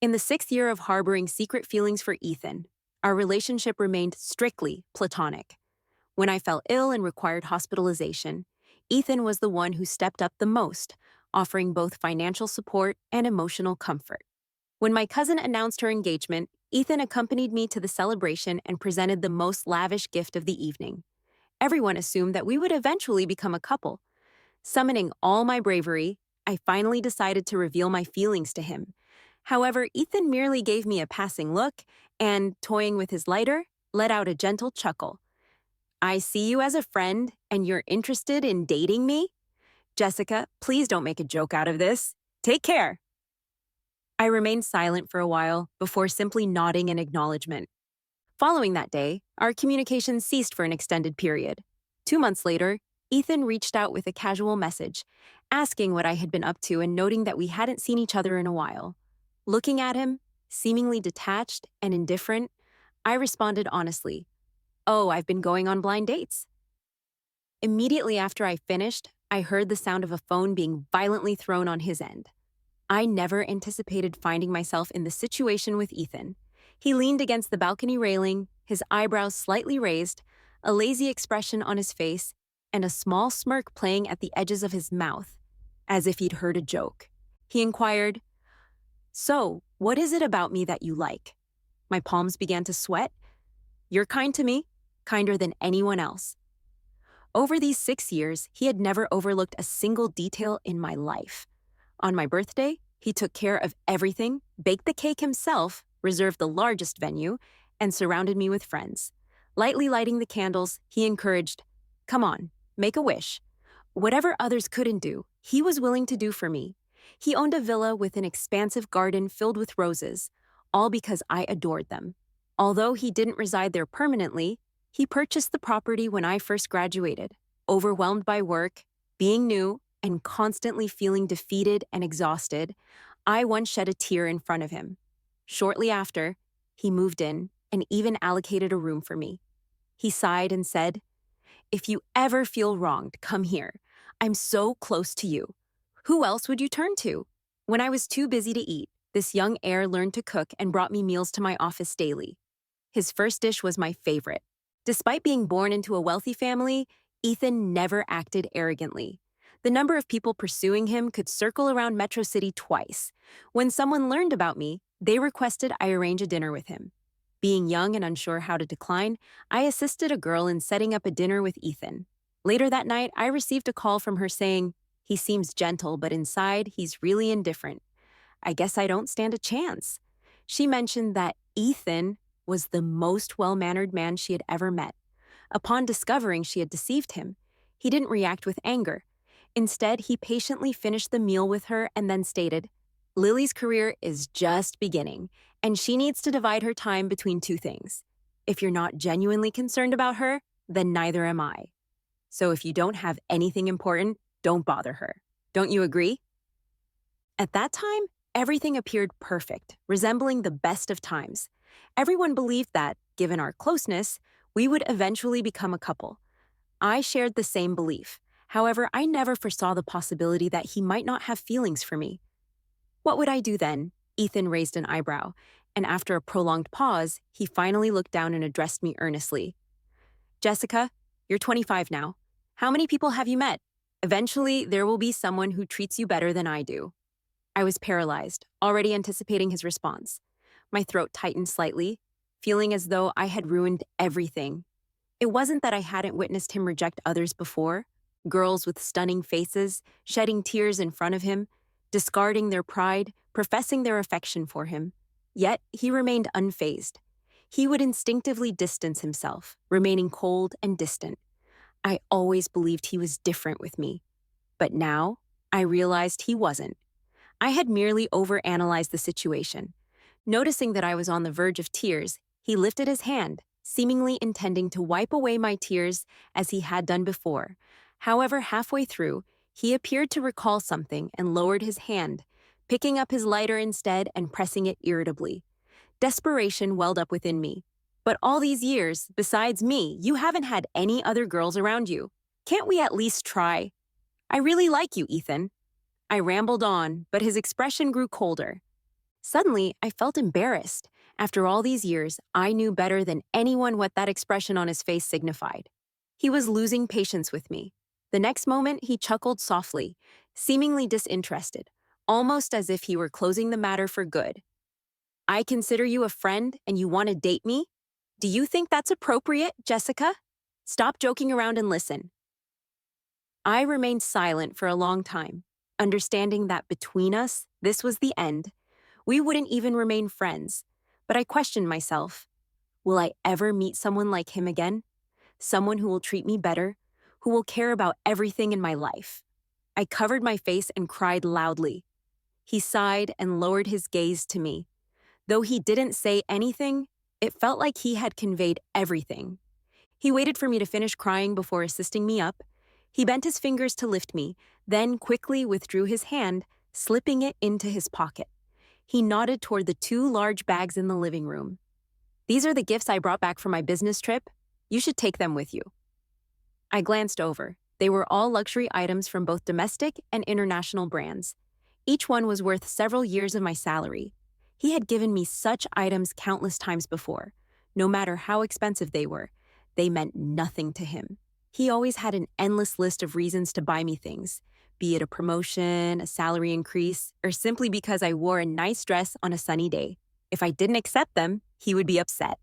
In the 6th year of harboring secret feelings for Ethan, our relationship remained strictly platonic. When I fell ill and required hospitalization, Ethan was the one who stepped up the most, offering both financial support and emotional comfort. When my cousin announced her engagement, Ethan accompanied me to the celebration and presented the most lavish gift of the evening. Everyone assumed that we would eventually become a couple. Summoning all my bravery, I finally decided to reveal my feelings to him. However, Ethan merely gave me a passing look and, toying with his lighter, let out a gentle chuckle. "I see you as a friend, and you're interested in dating me? Jessica, please don't make a joke out of this. Take care." I remained silent for a while before simply nodding in acknowledgement. Following that day, our communication ceased for an extended period. 2 months later, Ethan reached out with a casual message, asking what I had been up to and noting that we hadn't seen each other in a while. Looking at him, seemingly detached and indifferent, I responded honestly, "Oh, I've been going on blind dates." Immediately after I finished, I heard the sound of a phone being violently thrown on his end. I never anticipated finding myself in this situation with Ethan. He leaned against the balcony railing, his eyebrows slightly raised, a lazy expression on his face, and a small smirk playing at the edges of his mouth, as if he'd heard a joke. He inquired, "So, what is it about me that you like?" My palms began to sweat. "You're kind to me, kinder than anyone else." Over these 6 years, he had never overlooked a single detail in my life. On my birthday, he took care of everything, baked the cake himself, reserved the largest venue, and surrounded me with friends. Lightly lighting the candles, he encouraged, "Come on, make a wish." Whatever others couldn't do, he was willing to do for me. He owned a villa with an expansive garden filled with roses, all because I adored them. Although he didn't reside there permanently, he purchased the property when I first graduated. Overwhelmed by work, being new, and constantly feeling defeated and exhausted, I once shed a tear in front of him. Shortly after, he moved in and even allocated a room for me. He sighed and said, "If you ever feel wronged, come here. I'm so close to you. Who else would you turn to?" When I was too busy to eat, this young heir learned to cook and brought me meals to my office daily. His first dish was my favorite. Despite being born into a wealthy family, Ethan never acted arrogantly. The number of people pursuing him could circle around Metro City twice. When someone learned about me, they requested I arrange a dinner with him. Being young and unsure how to decline, I assisted a girl in setting up a dinner with Ethan. Later that night, I received a call from her saying, "He seems gentle, but inside, he's really indifferent. I guess I don't stand a chance." She mentioned that Ethan was the most well-mannered man she had ever met. Upon discovering she had deceived him, he didn't react with anger. Instead, he patiently finished the meal with her and then stated, "Lily's career is just beginning, and she needs to divide her time between two things. If you're not genuinely concerned about her, then neither am I. So if you don't have anything important, don't bother her. Don't you agree?" At that time, everything appeared perfect, resembling the best of times. Everyone believed that, given our closeness, we would eventually become a couple. I shared the same belief. However, I never foresaw the possibility that he might not have feelings for me. "What would I do then?" Ethan raised an eyebrow, and after a prolonged pause, he finally looked down and addressed me earnestly. "Jessica, you're 25 now. How many people have you met? Eventually, there will be someone who treats you better than I do." I was paralyzed, already anticipating his response. My throat tightened slightly, feeling as though I had ruined everything. It wasn't that I hadn't witnessed him reject others before. Girls with stunning faces, shedding tears in front of him, discarding their pride, professing their affection for him. Yet he remained unfazed. He would instinctively distance himself, remaining cold and distant. I always believed he was different with me. But now, I realized he wasn't. I had merely overanalyzed the situation. Noticing that I was on the verge of tears, he lifted his hand, seemingly intending to wipe away my tears as he had done before. However, halfway through, he appeared to recall something and lowered his hand, picking up his lighter instead and pressing it irritably. Desperation welled up within me. "But all these years, besides me, you haven't had any other girls around you. Can't we at least try? I really like you, Ethan." I rambled on, but his expression grew colder. Suddenly, I felt embarrassed. After all these years, I knew better than anyone what that expression on his face signified. He was losing patience with me. The next moment, he chuckled softly, seemingly disinterested, almost as if he were closing the matter for good. I consider you a friend and you want to date me? Do you think that's appropriate, Jessica? Stop joking around and listen. I remained silent for a long time, understanding that between us, this was the end. We wouldn't even remain friends. But I questioned myself. Will I ever meet someone like him again? Someone who will treat me better, who will care about everything in my life? I covered my face and cried loudly. He sighed and lowered his gaze to me. Though he didn't say anything, it felt like he had conveyed everything. He waited for me to finish crying before assisting me up. He bent his fingers to lift me, then quickly withdrew his hand, slipping it into his pocket. He nodded toward the two large bags in the living room. These are the gifts I brought back from my business trip. You should take them with you. I glanced over. They were all luxury items from both domestic and international brands. Each one was worth several years of my salary. He had given me such items countless times before. No matter how expensive they were, they meant nothing to him. He always had an endless list of reasons to buy me things, be it a promotion, a salary increase, or simply because I wore a nice dress on a sunny day. If I didn't accept them, he would be upset.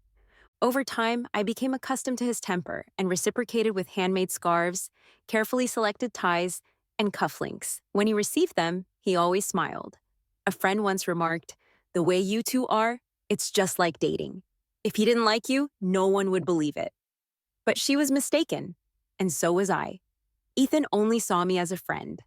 Over time, I became accustomed to his temper and reciprocated with handmade scarves, carefully selected ties, and cufflinks. When he received them, he always smiled. A friend once remarked, "The way you two are, it's just like dating. If he didn't like you, no one would believe it." But she was mistaken, and so was I. Ethan only saw me as a friend.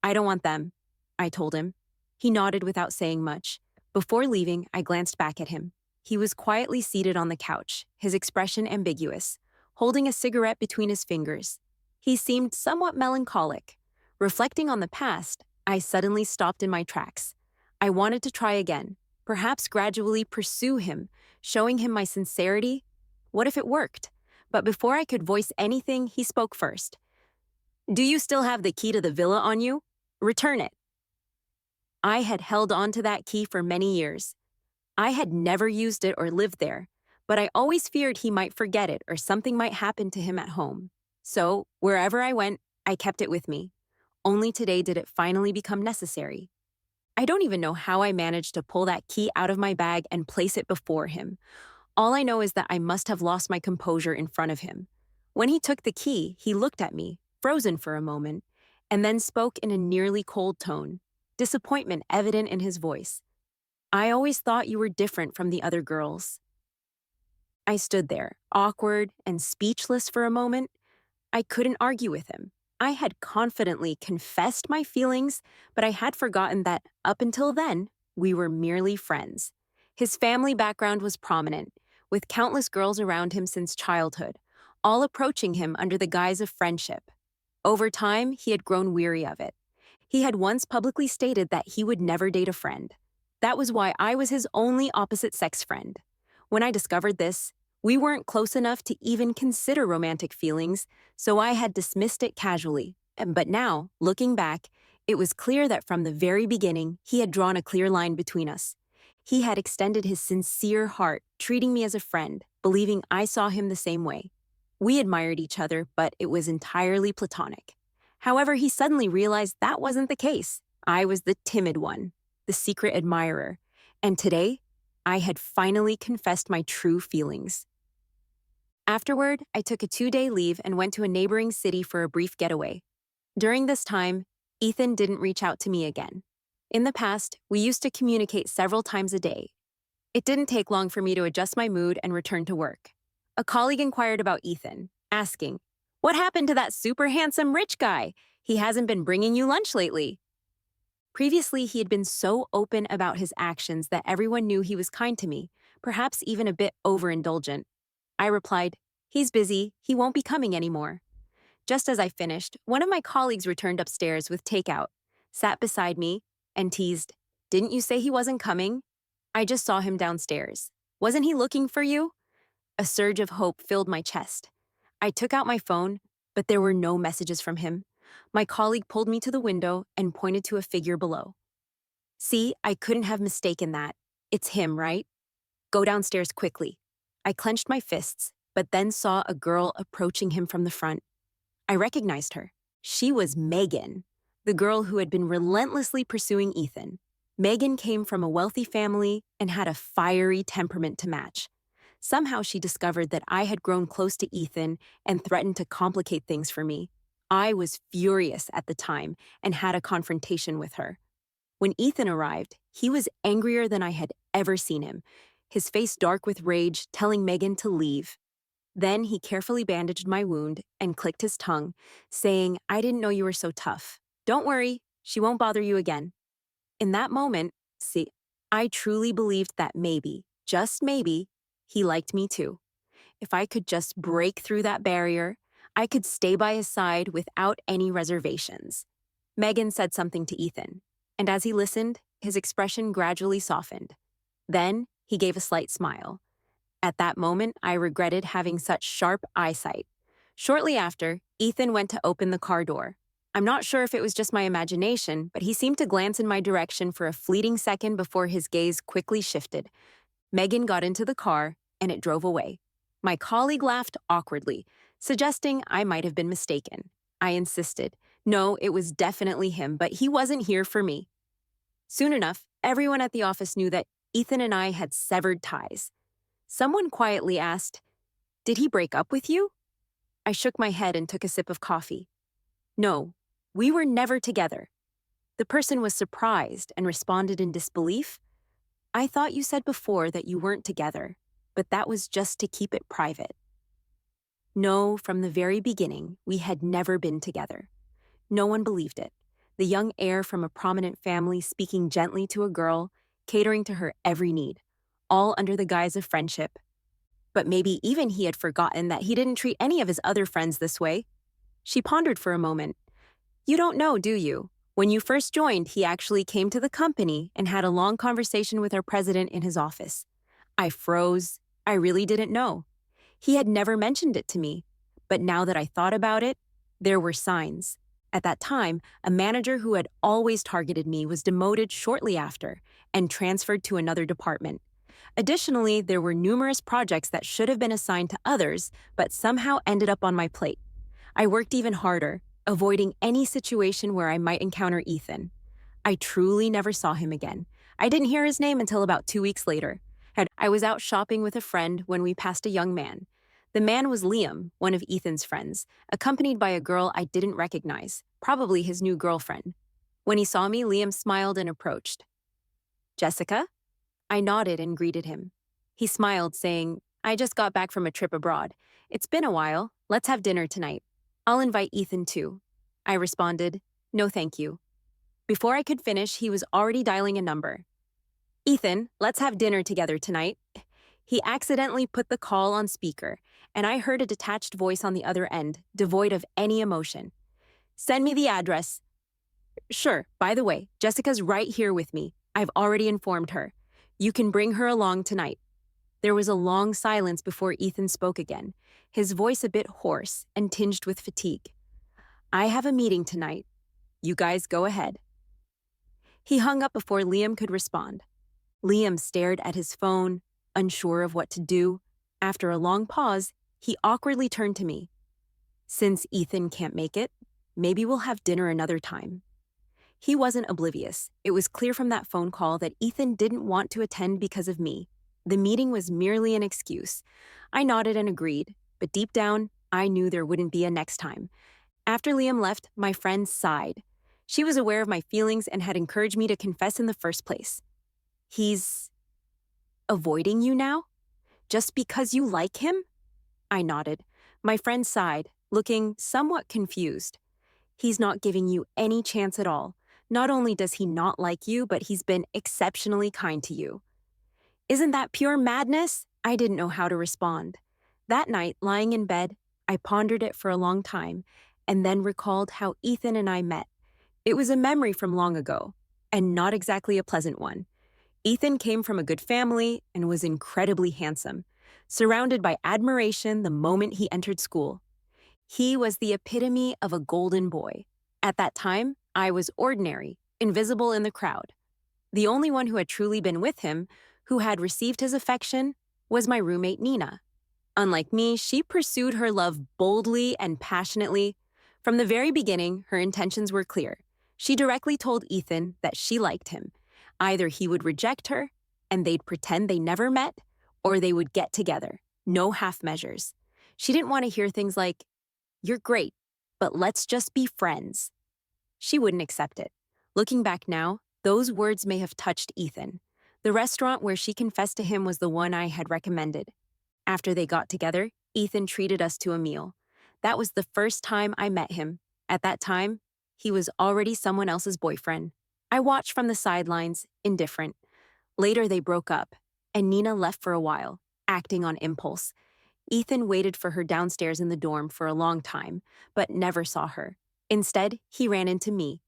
"I don't want them," I told him. He nodded without saying much. Before leaving, I glanced back at him. He was quietly seated on the couch, his expression ambiguous, holding a cigarette between his fingers. He seemed somewhat melancholic. Reflecting on the past, I suddenly stopped in my tracks. I wanted to try again, perhaps gradually pursue him, showing him my sincerity. What if it worked? But before I could voice anything, he spoke first. "Do you still have the key to the villa on you? Return it." I had held on to that key for many years. I had never used it or lived there, but I always feared he might forget it or something might happen to him at home. So, wherever I went, I kept it with me. Only today did it finally become necessary. I don't even know how I managed to pull that key out of my bag and place it before him. All I know is that I must have lost my composure in front of him. When he took the key, he looked at me, frozen for a moment, and then spoke in a nearly cold tone, disappointment evident in his voice. "I always thought you were different from the other girls." I stood there, awkward and speechless for a moment. I couldn't argue with him. I had confidently confessed my feelings, but I had forgotten that, up until then, we were merely friends. His family background was prominent, with countless girls around him since childhood, all approaching him under the guise of friendship. Over time, he had grown weary of it. He had once publicly stated that he would never date a friend. That was why I was his only opposite-sex friend. When I discovered this, we weren't close enough to even consider romantic feelings, so I had dismissed it casually. But now, looking back, it was clear that from the very beginning, he had drawn a clear line between us. He had extended his sincere heart, treating me as a friend, believing I saw him the same way. We admired each other, but it was entirely platonic. However, he suddenly realized that wasn't the case. I was the timid one, the secret admirer, and today, I had finally confessed my true feelings. Afterward, I took a 2-day leave and went to a neighboring city for a brief getaway. During this time, Ethan didn't reach out to me again. In the past, we used to communicate several times a day. It didn't take long for me to adjust my mood and return to work. A colleague inquired about Ethan, asking, "What happened to that super handsome rich guy? He hasn't been bringing you lunch lately." Previously, he had been so open about his actions that everyone knew he was kind to me, perhaps even a bit overindulgent. I replied, "He's busy, he won't be coming anymore." Just as I finished, one of my colleagues returned upstairs with takeout, sat beside me, and teased, "Didn't you say he wasn't coming? I just saw him downstairs. Wasn't he looking for you?" A surge of hope filled my chest. I took out my phone, but there were no messages from him. My colleague pulled me to the window and pointed to a figure below. See, I couldn't have mistaken that. It's him, right? Go downstairs quickly. I clenched my fists, but then saw a girl approaching him from the front. I recognized her. She was Megan, the girl who had been relentlessly pursuing Ethan. Megan came from a wealthy family and had a fiery temperament to match. Somehow she discovered that I had grown close to Ethan and threatened to complicate things for me. I was furious at the time and had a confrontation with her. When Ethan arrived, he was angrier than I had ever seen him, his face dark with rage, telling Megan to leave. Then he carefully bandaged my wound and clicked his tongue, saying, "I didn't know you were so tough. Don't worry, she won't bother you again." In that moment, see, I truly believed that maybe, just maybe, he liked me too. If I could just break through that barrier, I could stay by his side without any reservations. Megan said something to Ethan, and as he listened, his expression gradually softened. Then he gave a slight smile. At that moment, I regretted having such sharp eyesight. Shortly after, Ethan went to open the car door. I'm not sure if it was just my imagination, but he seemed to glance in my direction for a fleeting second before his gaze quickly shifted. Megan got into the car, and it drove away. My colleague laughed awkwardly, suggesting I might have been mistaken. I insisted. No, it was definitely him, but he wasn't here for me. Soon enough, everyone at the office knew that Ethan and I had severed ties. Someone quietly asked, "Did he break up with you?" I shook my head and took a sip of coffee. No, we were never together. The person was surprised and responded in disbelief. "I thought you said before that you weren't together, but that was just to keep it private." No, from the very beginning, we had never been together. No one believed it. The young heir from a prominent family speaking gently to a girl, catering to her every need, all under the guise of friendship. But maybe even he had forgotten that he didn't treat any of his other friends this way. She pondered for a moment. "You don't know, do you? When you first joined, he actually came to the company and had a long conversation with our president in his office." I froze. I really didn't know. He had never mentioned it to me. But now that I thought about it, there were signs. At that time, a manager who had always targeted me was demoted shortly after and transferred to another department. Additionally, there were numerous projects that should have been assigned to others, but somehow ended up on my plate. I worked even harder, avoiding any situation where I might encounter Ethan. I truly never saw him again. I didn't hear his name until about 2 weeks later. I was out shopping with a friend when we passed a young man. The man was Liam, one of Ethan's friends, accompanied by a girl I didn't recognize, probably his new girlfriend. When he saw me, Liam smiled and approached. "Jessica?" I nodded and greeted him. He smiled, saying, "I just got back from a trip abroad. It's been a while. Let's have dinner tonight. I'll invite Ethan too." I responded, "No, thank you." Before I could finish, he was already dialing a number. "Ethan, let's have dinner together tonight." He accidentally put the call on speaker, and I heard a detached voice on the other end, devoid of any emotion. "Send me the address." "Sure, by the way, Jessica's right here with me. I've already informed her. You can bring her along tonight." There was a long silence before Ethan spoke again, his voice a bit hoarse and tinged with fatigue. "I have a meeting tonight. You guys go ahead." He hung up before Liam could respond. Liam stared at his phone, unsure of what to do. After a long pause, he awkwardly turned to me. "Since Ethan can't make it, maybe we'll have dinner another time." He wasn't oblivious. It was clear from that phone call that Ethan didn't want to attend because of me. The meeting was merely an excuse. I nodded and agreed, but deep down, I knew there wouldn't be a next time. After Liam left, my friend sighed. She was aware of my feelings and had encouraged me to confess in the first place. "He's avoiding you now? Just because you like him?" I nodded. My friend sighed, looking somewhat confused. "He's not giving you any chance at all. Not only does he not like you, but he's been exceptionally kind to you." "Isn't that pure madness?" I didn't know how to respond. That night, lying in bed, I pondered it for a long time, and then recalled how Ethan and I met. It was a memory from long ago, and not exactly a pleasant one. Ethan came from a good family and was incredibly handsome, surrounded by admiration the moment he entered school. He was the epitome of a golden boy. At that time, I was ordinary, invisible in the crowd. The only one who had truly been with him, who had received his affection, was my roommate Nina. Unlike me, she pursued her love boldly and passionately. From the very beginning, her intentions were clear. She directly told Ethan that she liked him. Either he would reject her, and they'd pretend they never met, or they would get together. No half measures. She didn't want to hear things like, "You're great, but let's just be friends." She wouldn't accept it. Looking back now, those words may have touched Ethan. The restaurant where she confessed to him was the one I had recommended. After they got together, Ethan treated us to a meal. That was the first time I met him. At that time, he was already someone else's boyfriend. I watched from the sidelines, indifferent. Later, they broke up, and Nina left for a while, acting on impulse. Ethan waited for her downstairs in the dorm for a long time, but never saw her. Instead, he ran into me.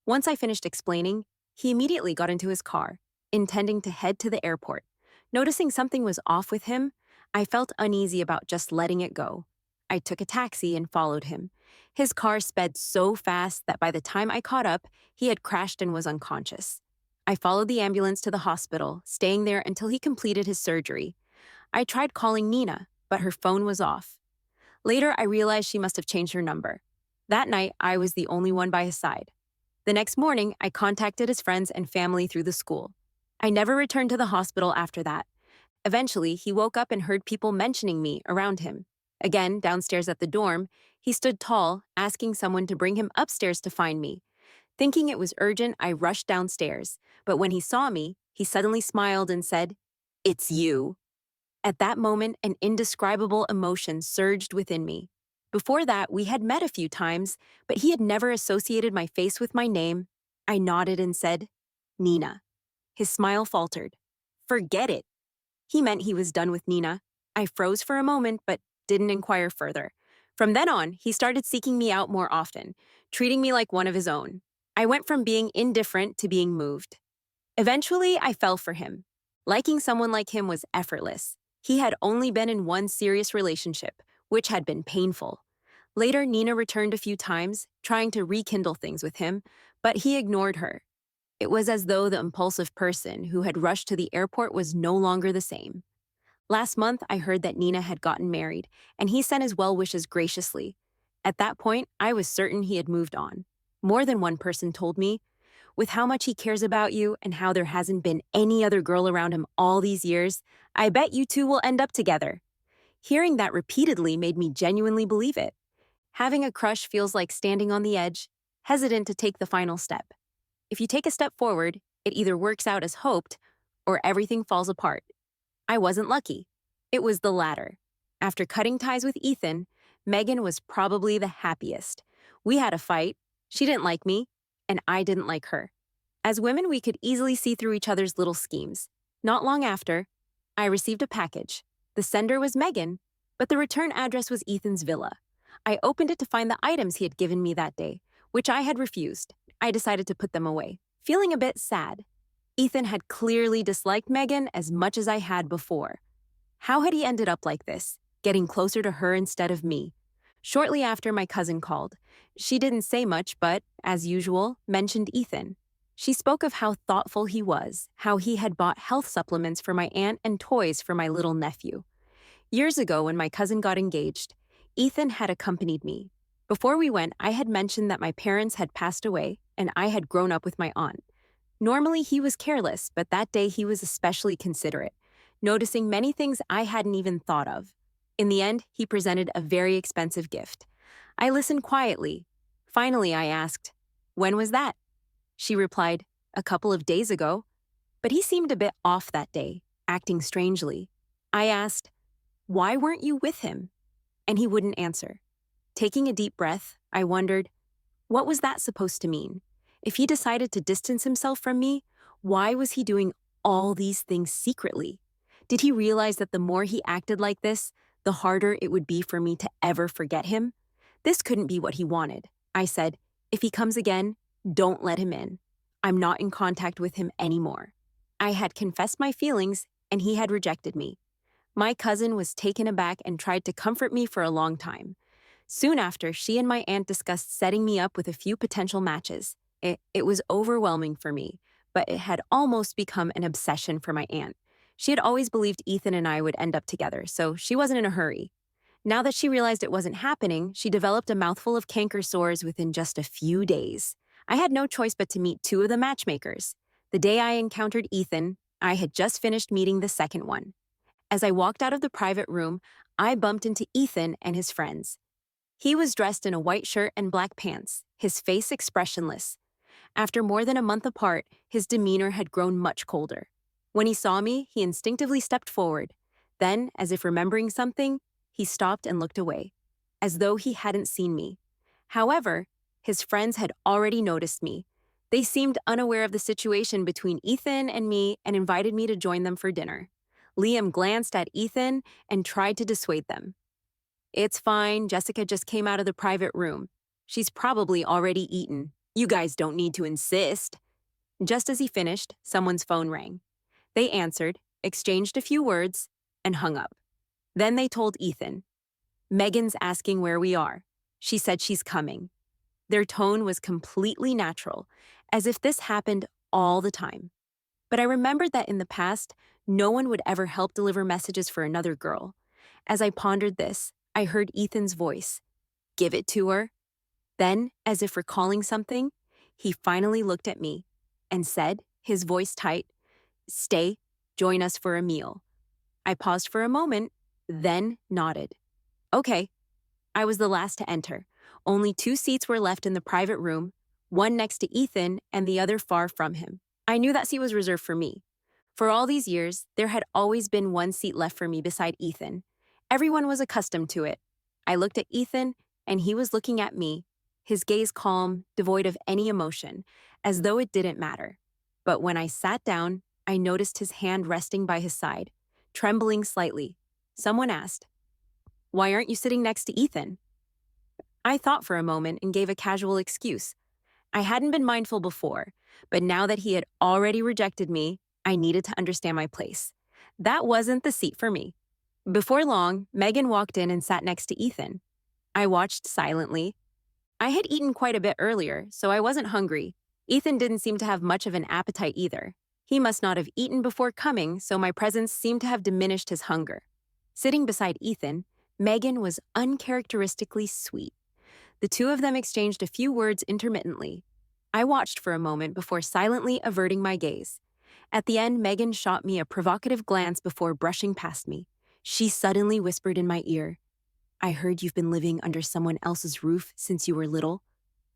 Once I finished explaining, he immediately got into his car, intending to head to the airport. Noticing something was off with him, I felt uneasy about just letting it go. I took a taxi and followed him. His car sped so fast that by the time I caught up, he had crashed and was unconscious. I followed the ambulance to the hospital, staying there until he completed his surgery. I tried calling Nina, but her phone was off. Later, I realized she must have changed her number. That night, I was the only one by his side. The next morning, I contacted his friends and family through the school. I never returned to the hospital after that. Eventually, he woke up and heard people mentioning me around him. Again, downstairs at the dorm, he stood tall, asking someone to bring him upstairs to find me. Thinking it was urgent, I rushed downstairs, but when he saw me, he suddenly smiled and said, "It's you." At that moment, an indescribable emotion surged within me. Before that, we had met a few times, but he had never associated my face with my name. I nodded and said, "Nina." His smile faltered. "Forget it." He meant he was done with Nina. I froze for a moment, but didn't inquire further. From then on, he started seeking me out more often, treating me like one of his own. I went from being indifferent to being moved. Eventually, I fell for him. Liking someone like him was effortless. He had only been in one serious relationship, which had been painful. Later, Nina returned a few times, trying to rekindle things with him, but he ignored her. It was as though the impulsive person who had rushed to the airport was no longer the same. Last month, I heard that Nina had gotten married, and he sent his well wishes graciously. At that point, I was certain he had moved on. More than one person told me, "With how much he cares about you and how there hasn't been any other girl around him all these years, I bet you two will end up together." Hearing that repeatedly made me genuinely believe it. Having a crush feels like standing on the edge, hesitant to take the final step. If you take a step forward, it either works out as hoped or everything falls apart. I wasn't lucky. It was the latter. After cutting ties with Ethan, Megan was probably the happiest. We had a fight. She didn't like me, and I didn't like her. As women, we could easily see through each other's little schemes. Not long after, I received a package. The sender was Megan, but the return address was Ethan's villa. I opened it to find the items he had given me that day, which I had refused. I decided to put them away, feeling a bit sad. Ethan had clearly disliked Megan as much as I had before. How had he ended up like this, getting closer to her instead of me? Shortly after, my cousin called. She didn't say much, but, as usual, mentioned Ethan. She spoke of how thoughtful he was, how he had bought health supplements for my aunt and toys for my little nephew. Years ago, when my cousin got engaged, Ethan had accompanied me. Before we went, I had mentioned that my parents had passed away and I had grown up with my aunt. Normally, he was careless, but that day he was especially considerate, noticing many things I hadn't even thought of. In the end, he presented a very expensive gift. I listened quietly. Finally, I asked, "When was that?" She replied, "A couple of days ago." But he seemed a bit off that day, acting strangely. I asked, "Why weren't you with him?" And he wouldn't answer. Taking a deep breath, I wondered, what was that supposed to mean? If he decided to distance himself from me, why was he doing all these things secretly? Did he realize that the more he acted like this, the harder it would be for me to ever forget him? This couldn't be what he wanted. I said, "If he comes again, don't let him in. I'm not in contact with him anymore." I had confessed my feelings, and he had rejected me. My cousin was taken aback and tried to comfort me for a long time. Soon after, she and my aunt discussed setting me up with a few potential matches. It was overwhelming for me, but it had almost become an obsession for my aunt. She had always believed Ethan and I would end up together, so she wasn't in a hurry. Now that she realized it wasn't happening, she developed a mouthful of canker sores within just a few days. I had no choice but to meet two of the matchmakers. The day I encountered Ethan, I had just finished meeting the second one. As I walked out of the private room, I bumped into Ethan and his friends. He was dressed in a white shirt and black pants, his face expressionless. After more than a month apart, his demeanor had grown much colder. When he saw me, he instinctively stepped forward. Then, as if remembering something, he stopped and looked away, as though he hadn't seen me. However, his friends had already noticed me. They seemed unaware of the situation between Ethan and me and invited me to join them for dinner. Liam glanced at Ethan and tried to dissuade them. "It's fine, Jessica just came out of the private room. She's probably already eaten. You guys don't need to insist." Just as he finished, someone's phone rang. They answered, exchanged a few words, and hung up. Then they told Ethan, "Megan's asking where we are. She said she's coming." Their tone was completely natural, as if this happened all the time. But I remembered that in the past, no one would ever help deliver messages for another girl. As I pondered this, I heard Ethan's voice. "Give it to her." Then, as if recalling something, he finally looked at me and said, his voice tight, "Stay, join us for a meal." I paused for a moment, then nodded. Okay. I was the last to enter. Only 2 seats were left in the private room, one next to Ethan and the other far from him. I knew that seat was reserved for me. For all these years, there had always been one seat left for me beside Ethan. Everyone was accustomed to it. I looked at Ethan, and he was looking at me, his gaze calm, devoid of any emotion, as though it didn't matter. But when I sat down, I noticed his hand resting by his side, trembling slightly. Someone asked, "Why aren't you sitting next to Ethan?" I thought for a moment and gave a casual excuse. I hadn't been mindful before, but now that he had already rejected me, I needed to understand my place. That wasn't the seat for me. Before long, Megan walked in and sat next to Ethan. I watched silently. I had eaten quite a bit earlier, so I wasn't hungry. Ethan didn't seem to have much of an appetite either. He must not have eaten before coming, so my presence seemed to have diminished his hunger. Sitting beside Ethan, Megan was uncharacteristically sweet. The two of them exchanged a few words intermittently. I watched for a moment before silently averting my gaze. At the end, Megan shot me a provocative glance before brushing past me. She suddenly whispered in my ear, "I heard you've been living under someone else's roof since you were little.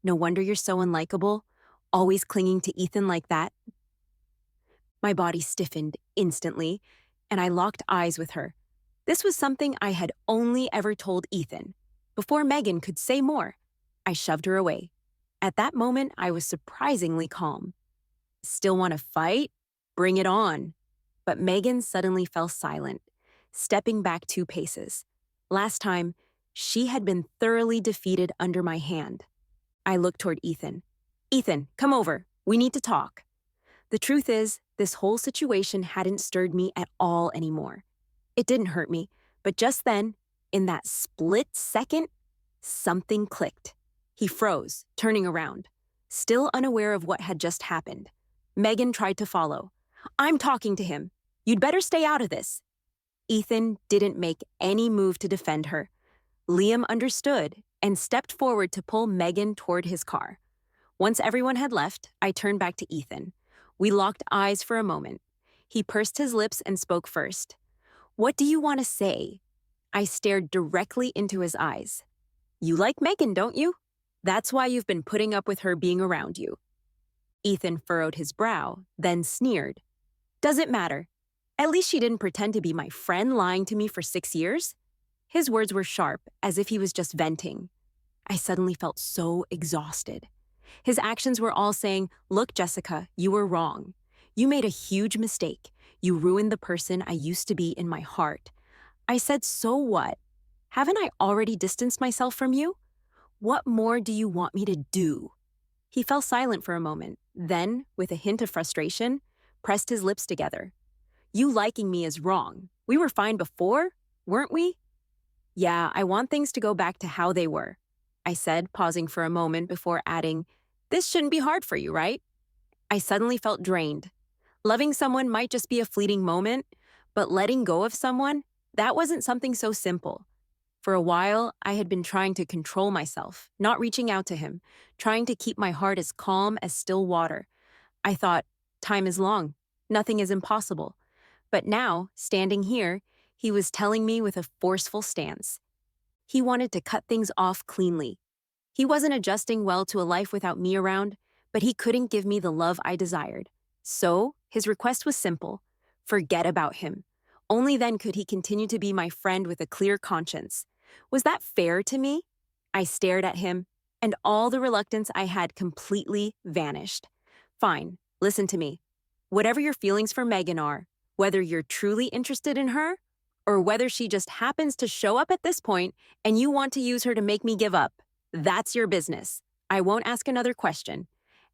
No wonder you're so unlikable, always clinging to Ethan like that." My body stiffened instantly, and I locked eyes with her. This was something I had only ever told Ethan. Before Megan could say more, I shoved her away. At that moment, I was surprisingly calm. "Still want to fight? Bring it on." But Megan suddenly fell silent, stepping back 2 paces. Last time, she had been thoroughly defeated under my hand. I looked toward Ethan. "Ethan, come over. We need to talk." The truth is, this whole situation hadn't stirred me at all anymore. It didn't hurt me, but just then, in that split second, something clicked. He froze, turning around, still unaware of what had just happened. Megan tried to follow. "I'm talking to him. You'd better stay out of this." Ethan didn't make any move to defend her. Liam understood and stepped forward to pull Megan toward his car. Once everyone had left, I turned back to Ethan. We locked eyes for a moment. He pursed his lips and spoke first. "What do you want to say?" I stared directly into his eyes. "You like Megan, don't you? That's why you've been putting up with her being around you." Ethan furrowed his brow, then sneered. "Does it matter? At least she didn't pretend to be my friend lying to me for 6 years." His words were sharp, as if he was just venting. I suddenly felt so exhausted. His actions were all saying, "Look, Jessica, you were wrong. You made a huge mistake. You ruined the person I used to be in my heart." I said, "So what? Haven't I already distanced myself from you? What more do you want me to do?" He fell silent for a moment, then, with a hint of frustration, pressed his lips together. "You liking me is wrong. We were fine before, weren't we?" "Yeah, I want things to go back to how they were," I said, pausing for a moment before adding, "This shouldn't be hard for you, right?" I suddenly felt drained. Loving someone might just be a fleeting moment, but letting go of someone, that wasn't something so simple. For a while, I had been trying to control myself, not reaching out to him, trying to keep my heart as calm as still water. I thought, time is long, nothing is impossible. But now, standing here, he was telling me with a forceful stance. He wanted to cut things off cleanly. He wasn't adjusting well to a life without me around, but he couldn't give me the love I desired. So, his request was simple: forget about him. Only then could he continue to be my friend with a clear conscience. Was that fair to me? I stared at him, and all the reluctance I had completely vanished. Fine, listen to me. Whatever your feelings for Megan are, whether you're truly interested in her, or whether she just happens to show up at this point and you want to use her to make me give up, that's your business. I won't ask another question.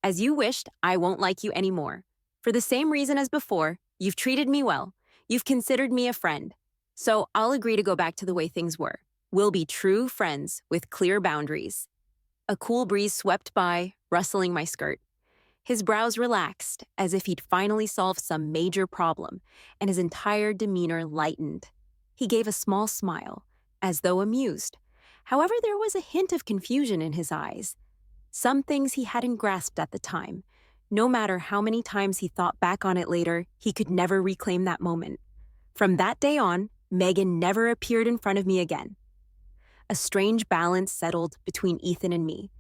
As you wished, I won't like you anymore. For the same reason as before, you've treated me well. You've considered me a friend. So I'll agree to go back to the way things were. We'll be true friends with clear boundaries. A cool breeze swept by, rustling my skirt. His brows relaxed, as if he'd finally solved some major problem, and his entire demeanor lightened. He gave a small smile, as though amused. However, there was a hint of confusion in his eyes. Some things he hadn't grasped at the time. No matter how many times he thought back on it later, he could never reclaim that moment. From that day on, Megan never appeared in front of me again. A strange balance settled between Ethan and me.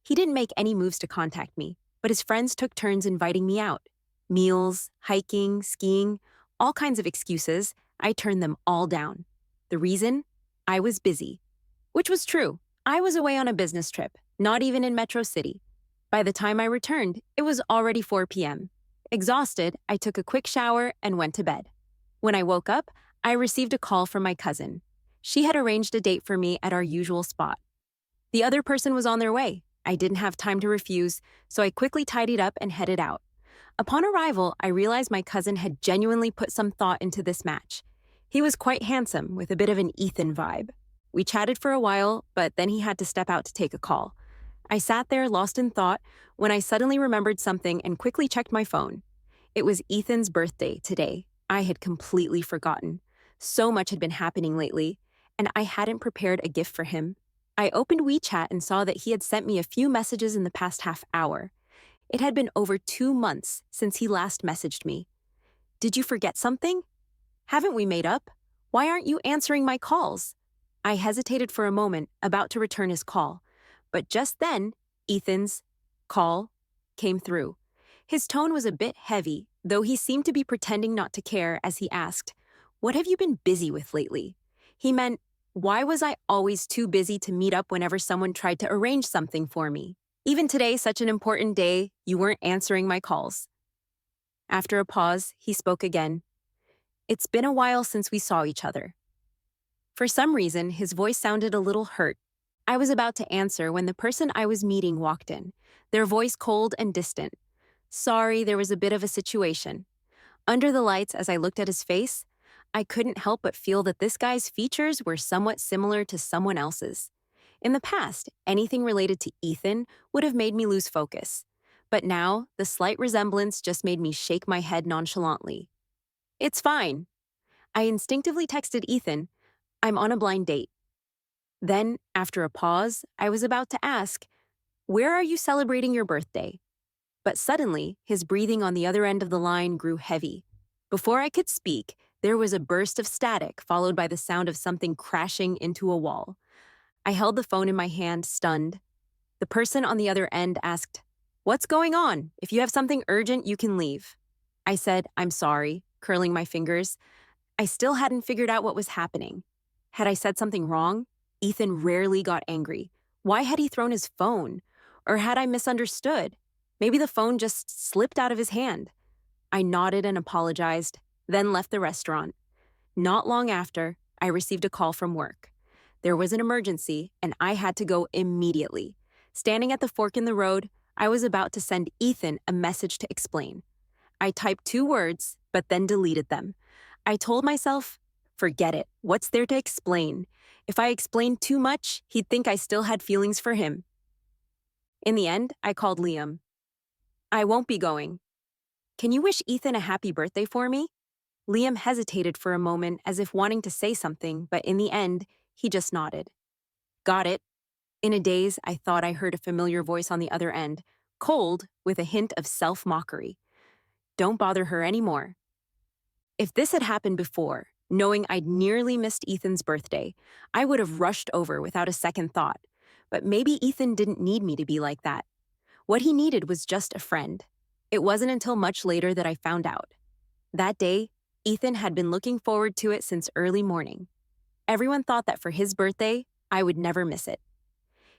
He didn't make any moves to contact me, but his friends took turns inviting me out. Meals, hiking, skiing, all kinds of excuses. I turned them all down. The reason? I was busy. Which was true. I was away on a business trip, not even in Metro City. By the time I returned, it was already 4 p.m. Exhausted, I took a quick shower and went to bed. When I woke up, I received a call from my cousin. She had arranged a date for me at our usual spot. The other person was on their way. I didn't have time to refuse, so I quickly tidied up and headed out. Upon arrival, I realized my cousin had genuinely put some thought into this match. He was quite handsome, with a bit of an Ethan vibe. We chatted for a while, but then he had to step out to take a call. I sat there lost in thought when I suddenly remembered something and quickly checked my phone. It was Ethan's birthday today. I had completely forgotten. So much had been happening lately, and I hadn't prepared a gift for him. I opened WeChat and saw that he had sent me a few messages in the past half hour. It had been over 2 months since he last messaged me. Did you forget something? Haven't we made up? Why aren't you answering my calls? I hesitated for a moment, about to return his call. But just then, Ethan's call came through. His tone was a bit heavy, though he seemed to be pretending not to care as he asked, "What have you been busy with lately?" He meant, why was I always too busy to meet up whenever someone tried to arrange something for me? Even today, such an important day, you weren't answering my calls. After a pause, he spoke again. It's been a while since we saw each other. For some reason, his voice sounded a little hurt. I was about to answer when the person I was meeting walked in, their voice cold and distant. Sorry, there was a bit of a situation. Under the lights, as I looked at his face, I couldn't help but feel that this guy's features were somewhat similar to someone else's. In the past, anything related to Ethan would have made me lose focus. But now, the slight resemblance just made me shake my head nonchalantly. It's fine. I instinctively texted Ethan, I'm on a blind date. Then, after a pause, I was about to ask, where are you celebrating your birthday? But suddenly, his breathing on the other end of the line grew heavy. Before I could speak, there was a burst of static followed by the sound of something crashing into a wall. I held the phone in my hand, stunned. The person on the other end asked, "What's going on? If you have something urgent, you can leave." I said, "I'm sorry," curling my fingers. I still hadn't figured out what was happening. Had I said something wrong? Ethan rarely got angry. Why had he thrown his phone? Or had I misunderstood? Maybe the phone just slipped out of his hand. I nodded and apologized, then left the restaurant. Not long after, I received a call from work. There was an emergency, and I had to go immediately. Standing at the fork in the road, I was about to send Ethan a message to explain. I typed 2 words, but then deleted them. I told myself, forget it. What's there to explain? If I explained too much, he'd think I still had feelings for him. In the end, I called Liam. I won't be going. Can you wish Ethan a happy birthday for me? Liam hesitated for a moment as if wanting to say something, but in the end, he just nodded. Got it. In a daze, I thought I heard a familiar voice on the other end, cold, with a hint of self-mockery. Don't bother her anymore. If this had happened before, knowing I'd nearly missed Ethan's birthday, I would have rushed over without a second thought. But maybe Ethan didn't need me to be like that. What he needed was just a friend. It wasn't until much later that I found out. That day, Ethan had been looking forward to it since early morning. Everyone thought that for his birthday, I would never miss it.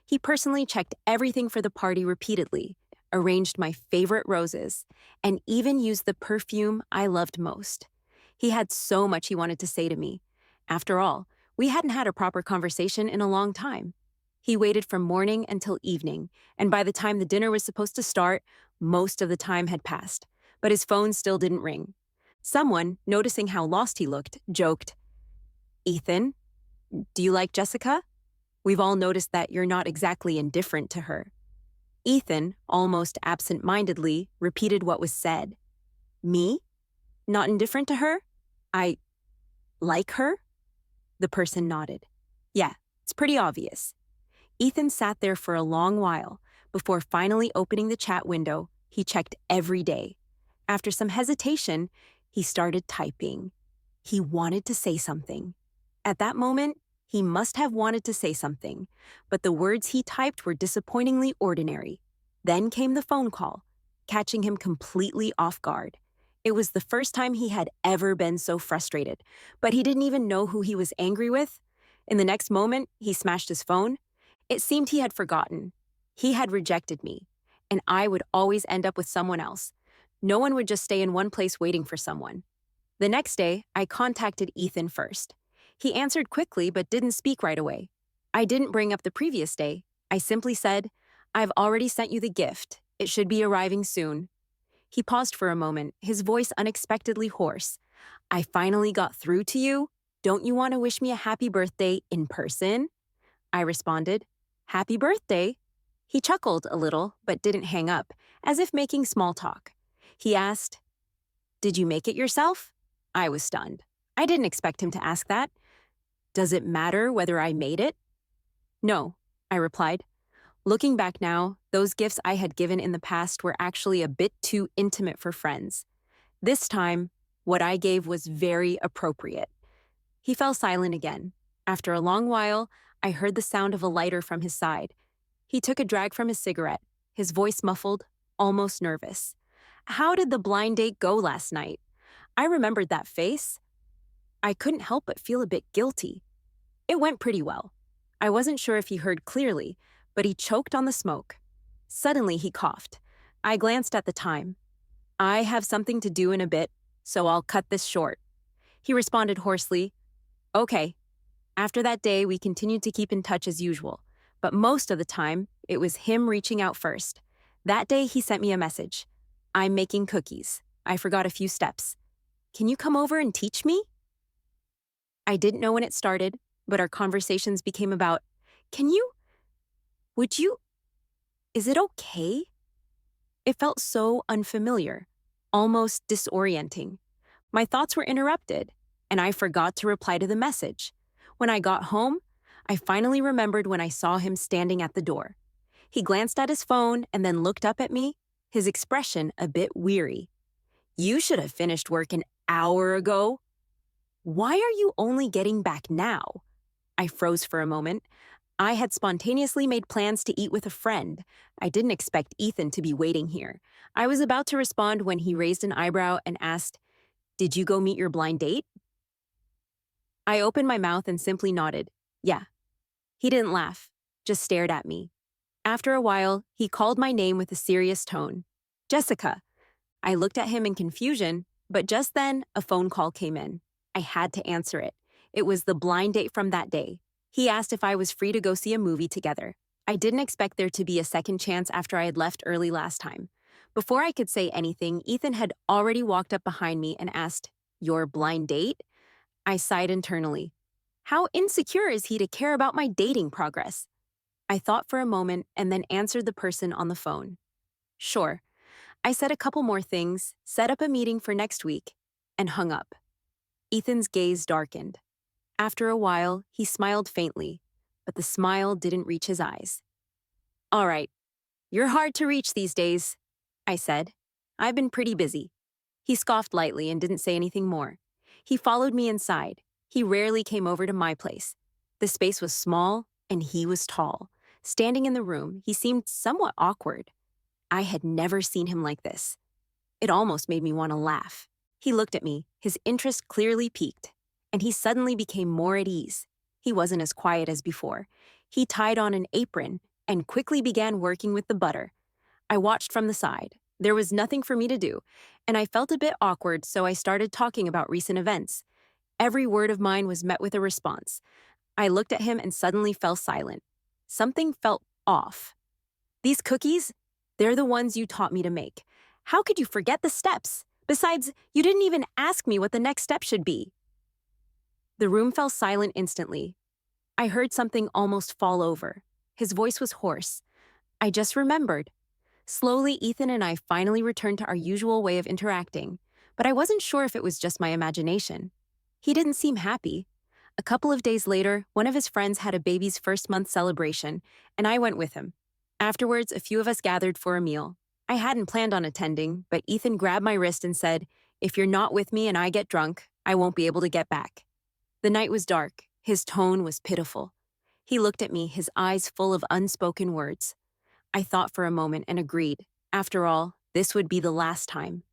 He personally checked everything for the party repeatedly, arranged my favorite roses, and even used the perfume I loved most. He had so much he wanted to say to me. After all, we hadn't had a proper conversation in a long time. He waited from morning until evening, and by the time the dinner was supposed to start, most of the time had passed, but his phone still didn't ring. Someone, noticing how lost he looked, joked, "Ethan, do you like Jessica? We've all noticed that you're not exactly indifferent to her." Ethan, almost absent-mindedly, repeated what was said. Me? Not indifferent to her? I like her? The person nodded. Yeah, it's pretty obvious. Ethan sat there for a long while. Before finally opening the chat window, he checked every day. After some hesitation, he started typing. He wanted to say something. At that moment, he must have wanted to say something, but the words he typed were disappointingly ordinary. Then came the phone call, catching him completely off guard. It was the first time he had ever been so frustrated, but he didn't even know who he was angry with. In the next moment, he smashed his phone. It seemed he had forgotten. He had rejected me, and I would always end up with someone else. No one would just stay in one place waiting for someone. The next day, I contacted Ethan first. He answered quickly but didn't speak right away. I didn't bring up the previous day. I simply said, "I've already sent you the gift. It should be arriving soon." He paused for a moment, his voice unexpectedly hoarse. "I finally got through to you? Don't you want to wish me a happy birthday in person?" I responded, "Happy birthday." He chuckled a little, but didn't hang up, as if making small talk. He asked, "Did you make it yourself?" I was stunned. I didn't expect him to ask that. "Does it matter whether I made it?" "No," I replied. Looking back now, those gifts I had given in the past were actually a bit too intimate for friends. This time, what I gave was very appropriate. He fell silent again. After a long while, I heard the sound of a lighter from his side. He took a drag from his cigarette, his voice muffled, almost nervous. How did the blind date go last night? I remembered that face. I couldn't help but feel a bit guilty. It went pretty well. I wasn't sure if he heard clearly, but he choked on the smoke. Suddenly, he coughed. I glanced at the time. "I have something to do in a bit, so I'll cut this short." He responded hoarsely, "Okay." After that day, we continued to keep in touch as usual, but most of the time, it was him reaching out first. That day, he sent me a message. "I'm making cookies. I forgot a few steps. Can you come over and teach me?" I didn't know when it started, but our conversations became about, "Can you? Would you? Is it okay?" It felt so unfamiliar, almost disorienting. My thoughts were interrupted, and I forgot to reply to the message. When I got home, I finally remembered when I saw him standing at the door. He glanced at his phone and then looked up at me, his expression a bit weary. "You should have finished work an hour ago. Why are you only getting back now?" I froze for a moment. I had spontaneously made plans to eat with a friend. I didn't expect Ethan to be waiting here. I was about to respond when he raised an eyebrow and asked, "Did you go meet your blind date?" I opened my mouth and simply nodded. Yeah. He didn't laugh, just stared at me. After a while, he called my name with a serious tone. "Jessica." I looked at him in confusion, but just then, a phone call came in. I had to answer it. It was the blind date from that day. He asked if I was free to go see a movie together. I didn't expect there to be a second chance after I had left early last time. Before I could say anything, Ethan had already walked up behind me and asked, "Your blind date?" I sighed internally. How insecure is he to care about my dating progress? I thought for a moment and then answered the person on the phone. "Sure, I said a couple more things, set up a meeting for next week, and hung up. Ethan's gaze darkened. After a while, he smiled faintly, but the smile didn't reach his eyes. All right, you're hard to reach these days, I said. I've been pretty busy. He scoffed lightly and didn't say anything more. He followed me inside. He rarely came over to my place. The space was small, and he was tall. Standing in the room, he seemed somewhat awkward. I had never seen him like this. It almost made me want to laugh. He looked at me, his interest clearly piqued, and he suddenly became more at ease. He wasn't as quiet as before. He tied on an apron and quickly began working with the butter. I watched from the side. There was nothing for me to do, and I felt a bit awkward, so I started talking about recent events. Every word of mine was met with a response. I looked at him and suddenly fell silent. Something felt off. These cookies? They're the ones you taught me to make. How could you forget the steps? Besides, you didn't even ask me what the next step should be. The room fell silent instantly. I heard something almost fall over. His voice was hoarse. I just remembered. Slowly, Ethan and I finally returned to our usual way of interacting, but I wasn't sure if it was just my imagination. He didn't seem happy. A couple of days later, one of his friends had a baby's first-month celebration, and I went with him. Afterwards, a few of us gathered for a meal. I hadn't planned on attending, but Ethan grabbed my wrist and said, "If you're not with me and I get drunk, I won't be able to get back." The night was dark. His tone was pitiful. He looked at me, his eyes full of unspoken words. I thought for a moment and agreed. After all, this would be the last time.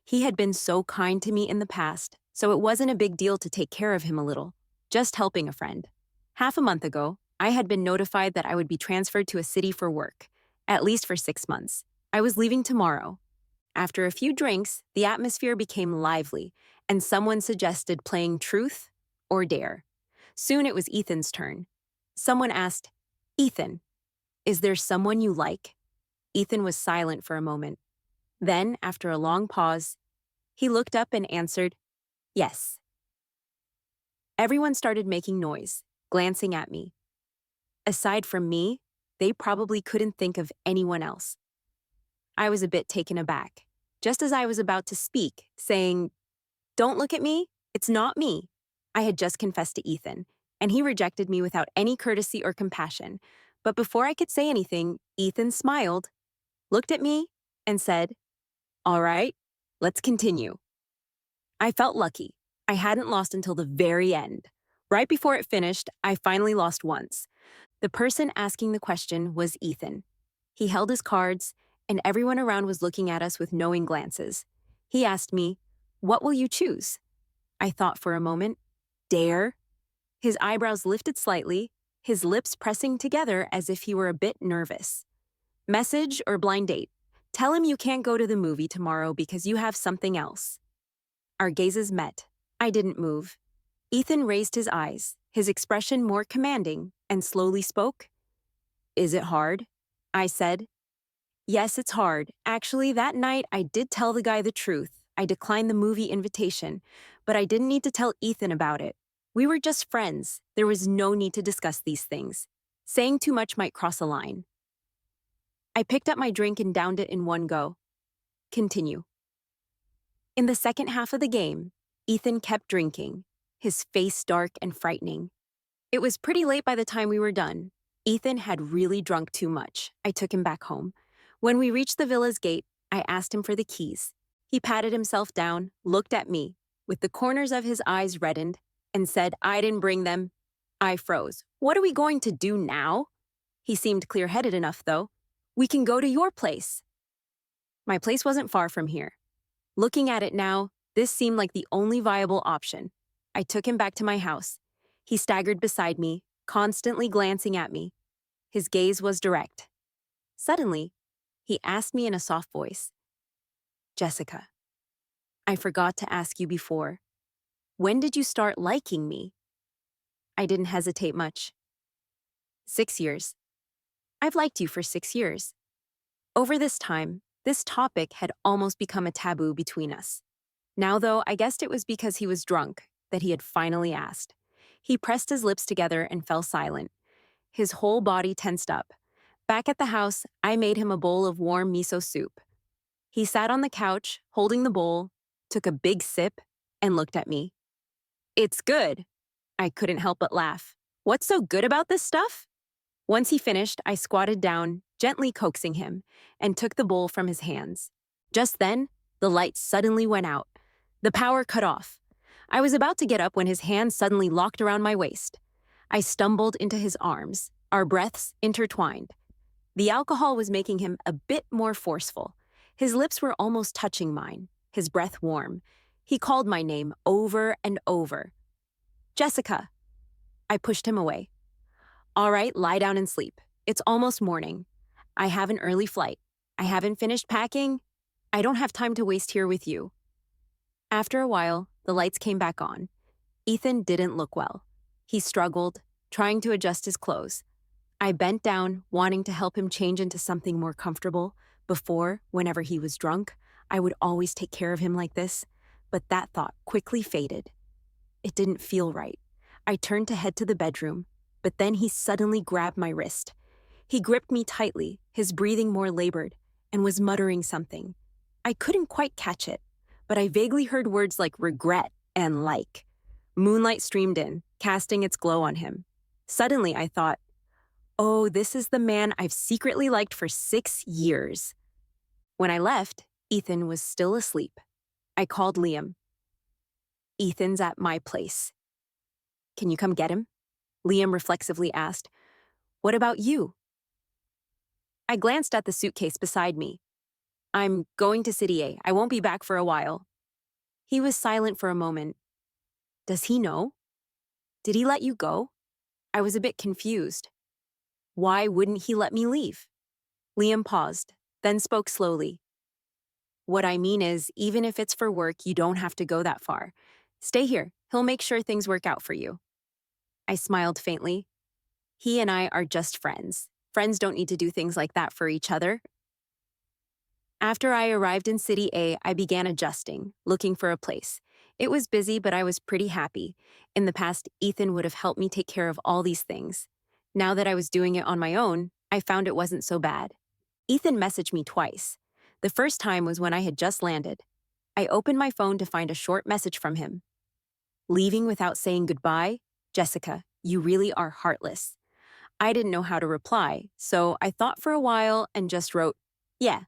He had been so kind to me in the past, so it wasn't a big deal to take care of him a little, just helping a friend. Half a month ago, I had been notified that I would be transferred to a city for work, at least for 6 months. I was leaving tomorrow. After a few drinks, the atmosphere became lively, and someone suggested playing truth or dare. Soon it was Ethan's turn. Someone asked, "Ethan, is there someone you like?" Ethan was silent for a moment. Then, after a long pause, he looked up and answered, "Yes." Everyone started making noise, glancing at me. Aside from me, they probably couldn't think of anyone else. I was a bit taken aback. Just as I was about to speak, saying, "Don't look at me, it's not me," I had just confessed to Ethan, and he rejected me without any courtesy or compassion. But before I could say anything, Ethan smiled, looked at me, and said, "All right, let's continue." I felt lucky. I hadn't lost until the very end. Right before it finished, I finally lost once. The person asking the question was Ethan. He held his cards, and everyone around was looking at us with knowing glances. He asked me, "What will you choose?" I thought for a moment. Dare? His eyebrows lifted slightly, his lips pressing together as if he were a bit nervous. Message or blind date? Tell him you can't go to the movie tomorrow because you have something else. Our gazes met. I didn't move. Ethan raised his eyes, his expression more commanding, and slowly spoke. "Is it hard?" I said. "Yes, it's hard. Actually, that night I did tell the guy the truth. I declined the movie invitation, but I didn't need to tell Ethan about it. We were just friends. There was no need to discuss these things. Saying too much might cross a line." I picked up my drink and downed it in one go. Continue. In the second half of the game, Ethan kept drinking, his face dark and frightening. It was pretty late by the time we were done. Ethan had really drunk too much. I took him back home. When we reached the villa's gate, I asked him for the keys. He patted himself down, looked at me, with the corners of his eyes reddened, and said I didn't bring them. I froze. What are we going to do now? He seemed clear-headed enough, though. We can go to your place. My place wasn't far from here. Looking at it now, this seemed like the only viable option. I took him back to my house. He staggered beside me, constantly glancing at me. His gaze was direct. Suddenly, he asked me in a soft voice, "Jessica, I forgot to ask you before. When did you start liking me?" I didn't hesitate much. 6 years. I've liked you for 6 years. Over this time, this topic had almost become a taboo between us. Now, though, I guessed it was because he was drunk that he had finally asked. He pressed his lips together and fell silent. His whole body tensed up. Back at the house, I made him a bowl of warm miso soup. He sat on the couch, holding the bowl, took a big sip, and looked at me. It's good. I couldn't help but laugh. What's so good about this stuff? Once he finished, I squatted down, gently coaxing him, and took the bowl from his hands. Just then, the light suddenly went out. The power cut off. I was about to get up when his hand suddenly locked around my waist. I stumbled into his arms, our breaths intertwined. The alcohol was making him a bit more forceful. His lips were almost touching mine, his breath warm. He called my name over and over. Jessica. I pushed him away. All right, lie down and sleep. It's almost morning. I have an early flight. I haven't finished packing. I don't have time to waste here with you. After a while, the lights came back on. Ethan didn't look well. He struggled, trying to adjust his clothes. I bent down, wanting to help him change into something more comfortable. Before, whenever he was drunk, I would always take care of him like this. But that thought quickly faded. It didn't feel right. I turned to head to the bedroom, but then he suddenly grabbed my wrist. He gripped me tightly, his breathing more labored, and was muttering something. I couldn't quite catch it, but I vaguely heard words like regret and like. Moonlight streamed in, casting its glow on him. Suddenly, I thought, oh, this is the man I've secretly liked for 6 years. When I left, Ethan was still asleep. I called Liam. Ethan's at my place. Can you come get him? Liam reflexively asked. What about you? I glanced at the suitcase beside me. I'm going to City A. I won't be back for a while. He was silent for a moment. Does he know? Did he let you go? I was a bit confused. Why wouldn't he let me leave? Liam paused, then spoke slowly. What I mean is, even if it's for work, you don't have to go that far. Stay here. He'll make sure things work out for you. I smiled faintly. He and I are just friends. Friends don't need to do things like that for each other. After I arrived in City A, I began adjusting, looking for a place. It was busy, but I was pretty happy. In the past, Ethan would have helped me take care of all these things. Now that I was doing it on my own, I found it wasn't so bad. Ethan messaged me twice. The first time was when I had just landed. I opened my phone to find a short message from him. Leaving without saying goodbye? Jessica, you really are heartless. I didn't know how to reply, so I thought for a while and just wrote, yeah.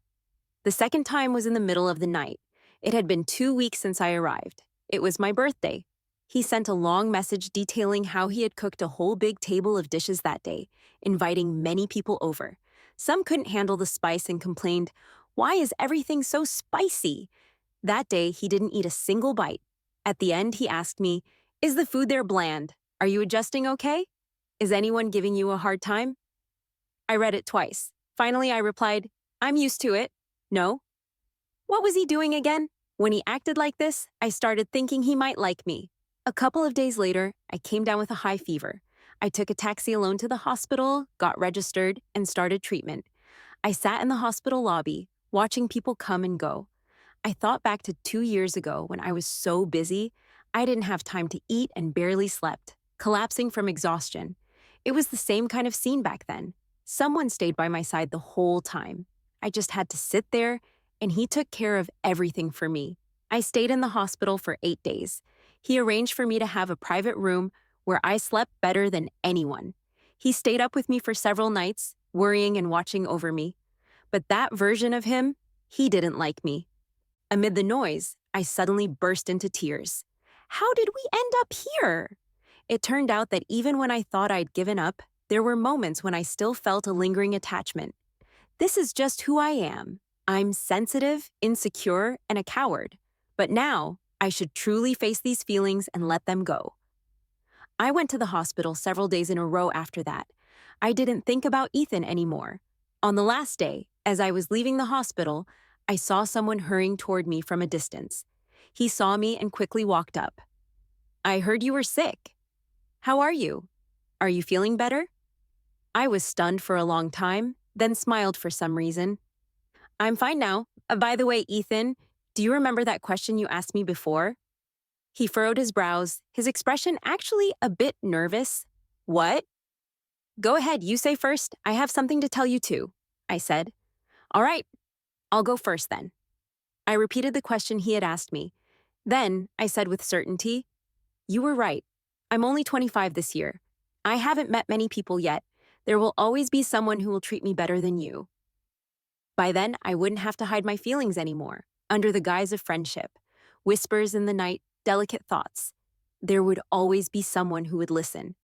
The second time was in the middle of the night. It had been 2 weeks since I arrived. It was my birthday. He sent a long message detailing how he had cooked a whole big table of dishes that day, inviting many people over. Some couldn't handle the spice and complained, why is everything so spicy? That day, he didn't eat a single bite. At the end, he asked me, is the food there bland? Are you adjusting okay? Is anyone giving you a hard time? I read it twice. Finally, I replied, I'm used to it. No. What was he doing again? When he acted like this, I started thinking he might like me. A couple of days later, I came down with a high fever. I took a taxi alone to the hospital, got registered, and started treatment. I sat in the hospital lobby, watching people come and go. I thought back to 2 years ago when I was so busy, I didn't have time to eat and barely slept, collapsing from exhaustion. It was the same kind of scene back then. Someone stayed by my side the whole time. I just had to sit there, and he took care of everything for me. I stayed in the hospital for 8 days. He arranged for me to have a private room where I slept better than anyone. He stayed up with me for several nights, worrying and watching over me. But that version of him, he didn't like me. Amid the noise, I suddenly burst into tears. How did we end up here? It turned out that even when I thought I'd given up, there were moments when I still felt a lingering attachment. This is just who I am. I'm sensitive, insecure, and a coward. But now, I should truly face these feelings and let them go. I went to the hospital several days in a row after that. I didn't think about Ethan anymore. On the last day, as I was leaving the hospital, I saw someone hurrying toward me from a distance. He saw me and quickly walked up. I heard you were sick. How are you? Are you feeling better? I was stunned for a long time, then smiled for some reason. I'm fine now. By the way, Ethan, do you remember that question you asked me before? He furrowed his brows, his expression actually a bit nervous. What? Go ahead, you say first. I have something to tell you too, I said. All right, I'll go first then. I repeated the question he had asked me. Then I said with certainty, "You were right. I'm only 25 this year. I haven't met many people yet. There will always be someone who will treat me better than you." By then, I wouldn't have to hide my feelings anymore, under the guise of friendship. Whispers in the night, delicate thoughts. There would always be someone who would listen.